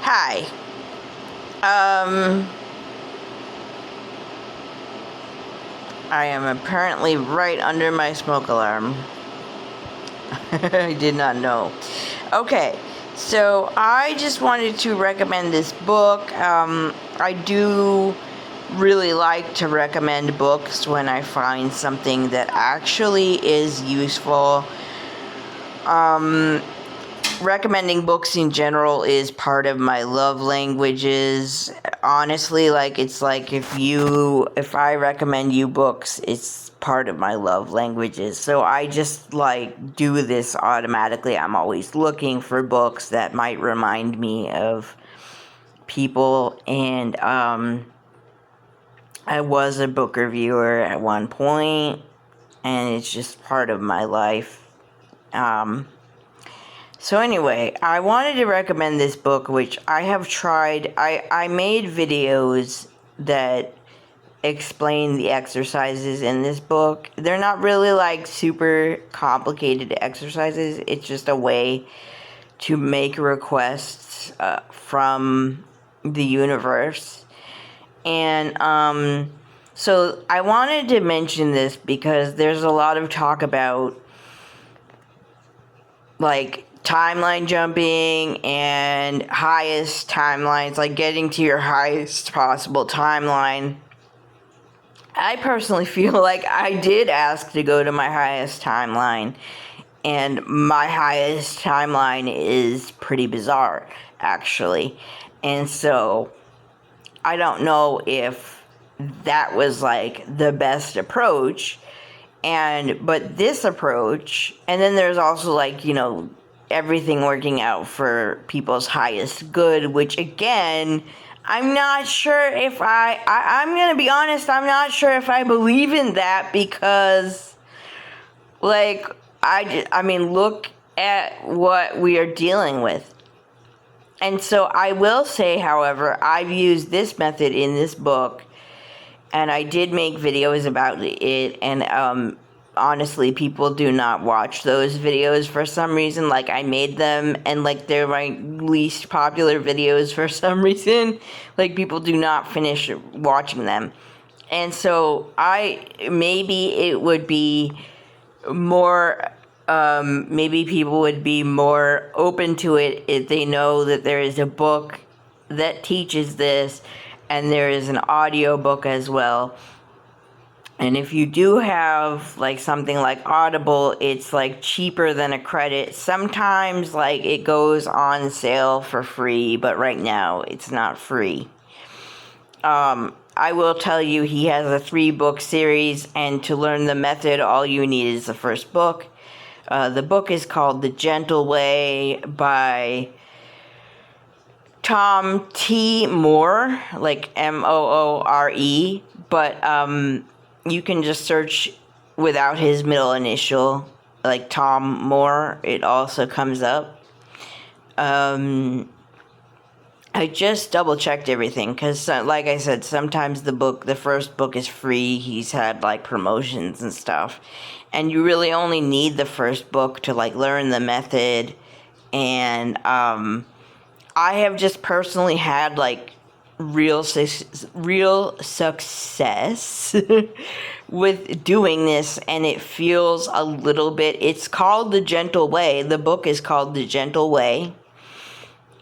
Hi. Um, I am apparently right under my smoke alarm. I did not know. Okay, so I just wanted to recommend this book. I do really like to recommend books when I find something that actually is useful. Recommending books in general is part of my love languages. Honestly, it's like if I recommend you books, it's part of my love languages. So I just do this automatically. I'm always looking for books that might remind me of people, and I was a book reviewer at one point, and it's just part of my life. So anyway, I wanted to recommend this book, which I have tried. I made videos that explain the exercises in this book. They're not really super complicated exercises. It's just a way to make requests from the universe. And so I wanted to mention this because there's a lot of talk about timeline jumping and highest timelines, getting to your highest possible timeline. I personally feel like I did ask to go to my highest timeline, and my highest timeline is pretty bizarre, actually. And so I don't know if that was the best approach, but this approach, and then there's also everything working out for people's highest good, which again, I'm not sure if I'm gonna be honest, I'm not sure if I believe in that, because I mean, look at what we are dealing with. And so I will say, however, I've used this method in this book, and I did make videos about it, and honestly, people do not watch those videos for some reason. I made them, and they're my least popular videos for some reason. People do not finish watching them. And so maybe it would be more, maybe people would be more open to it if they know that there is a book that teaches this, and there is an audio book as well. And if you do have something like Audible, it's cheaper than a credit. Sometimes it goes on sale for free, but right now it's not free. I will tell you, he has a 3-book series, and to learn the method, all you need is the first book. The book is called The Gentle Way by Tom T. Moore, Moore, but you can just search without his middle initial, Tom Moore. It also comes up. I just double-checked everything, because, like I said, sometimes the first book is free. He's had, promotions and stuff. And you really only need the first book to, learn the method. And, I have just personally had, real success with doing this, and it feels a little bit, it's called The Gentle Way. The book is called The Gentle Way.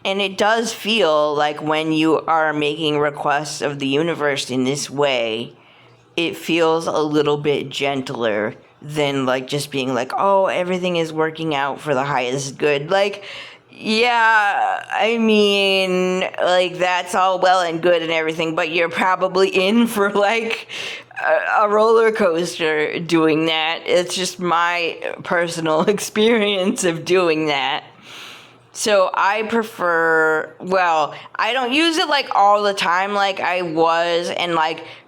And it does feel when you are making requests of the universe in this way, it feels a little bit gentler than just being oh, everything is working out for the highest good. Yeah, I mean, that's all well and good and everything, but you're probably in for, a roller coaster doing that. It's just my personal experience of doing that. So I prefer, I don't use it, all the time I was, and,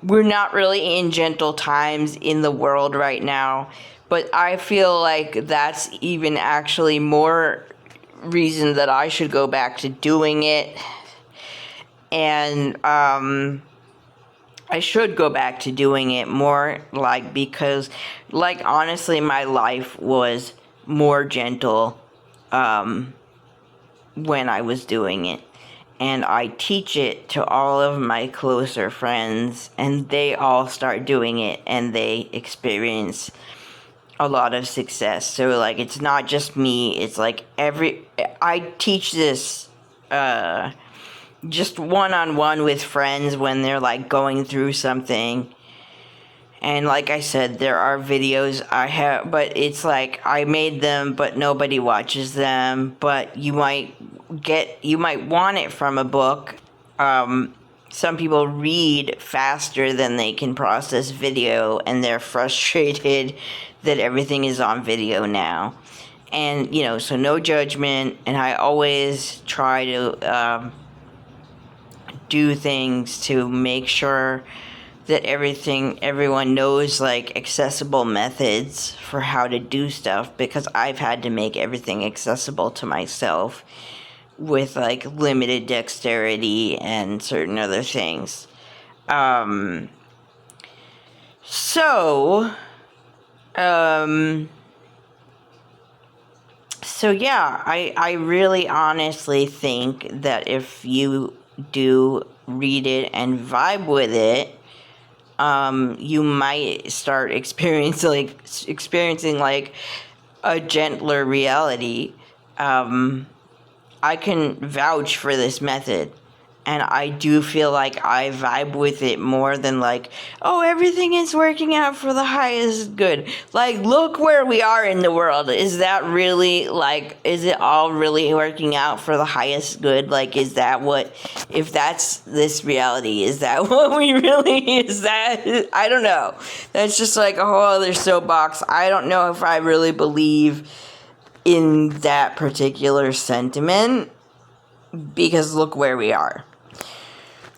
we're not really in gentle times in the world right now, but I feel that's even actually more reason that I should go back to doing it. And I should go back to doing it more, because honestly, my life was more gentle when I was doing it. and I teach it to all of my closer friends, and they all start doing it, and they experience a lot of success. So like, it's not just me, it's like I teach this just one-on-one with friends when they're like going through something. And like I said, there are videos I have, but it's like I made them, but nobody watches them. But you might want it from a book. Some people read faster than they can process video, and they're frustrated that everything is on video now. And, so no judgment, and I always try to do things to make sure that everyone knows, like, accessible methods for how to do stuff, because I've had to make everything accessible to myself with, like, limited dexterity and certain other things. So yeah, I really honestly think that if you do read it and vibe with it, you might start experiencing like a gentler reality. I can vouch for this method, and I do feel like I vibe with it more than like, oh, everything is working out for the highest good. Like, look where we are in the world. Is that really, like, is it all really working out for the highest good? Like, is that what, if that's this reality, is that what we really, is that, I don't know. That's just like a whole other soapbox. I don't know if I really believe in that particular sentiment, because look where we are.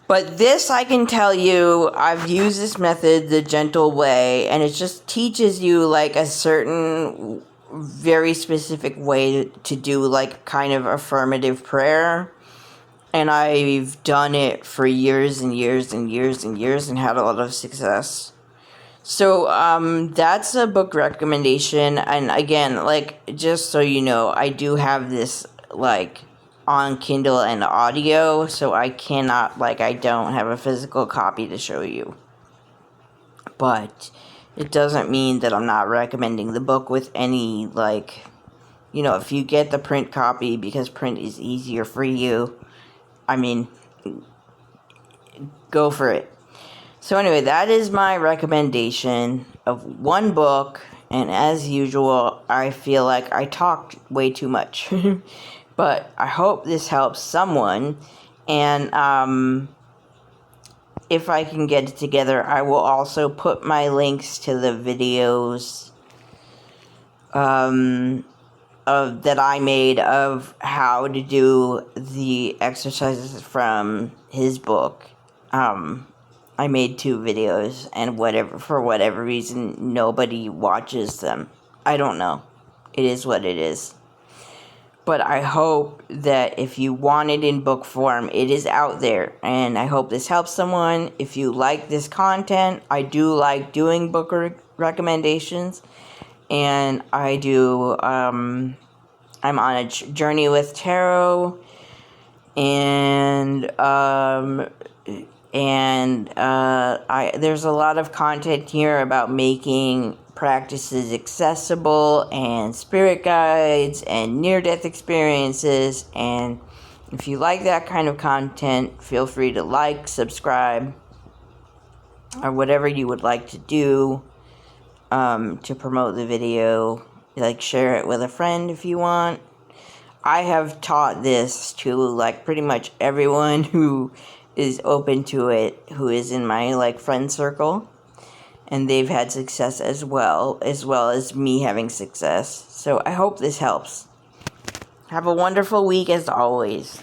But this, I can tell you, I've used this method the gentle way, and it just teaches you like a certain very specific way to do like kind of affirmative prayer. And I've done it for years and years and years and years and had a lot of success. So that's a book recommendation. And again, like, just so you know, I do have this like on Kindle and audio, so I cannot, like, I don't have a physical copy to show you. But it doesn't mean that I'm not recommending the book with any, like, if you get the print copy because print is easier for you, I mean, go for it. So anyway, that is my recommendation of one book, and as usual, I feel like I talked way too much. But I hope this helps someone, and if I can get it together, I will also put my links to the videos that I made of how to do the exercises from his book. I made 2 videos, and for whatever reason, nobody watches them. I don't know. It is what it is. But I hope that if you want it in book form, it is out there. And I hope this helps someone. If you like this content, I do like doing book recommendations. And I do, I'm on a journey with tarot. And there's a lot of content here about making practices accessible, and spirit guides, and near-death experiences. And if you like that kind of content, feel free to like, subscribe, or whatever you would like to do to promote the video. Like, share it with a friend if you want. I have taught this to like pretty much everyone who is open to it, who is in my like friend circle, and they've had success as well as me having success. So I hope this helps. Have a wonderful week as always.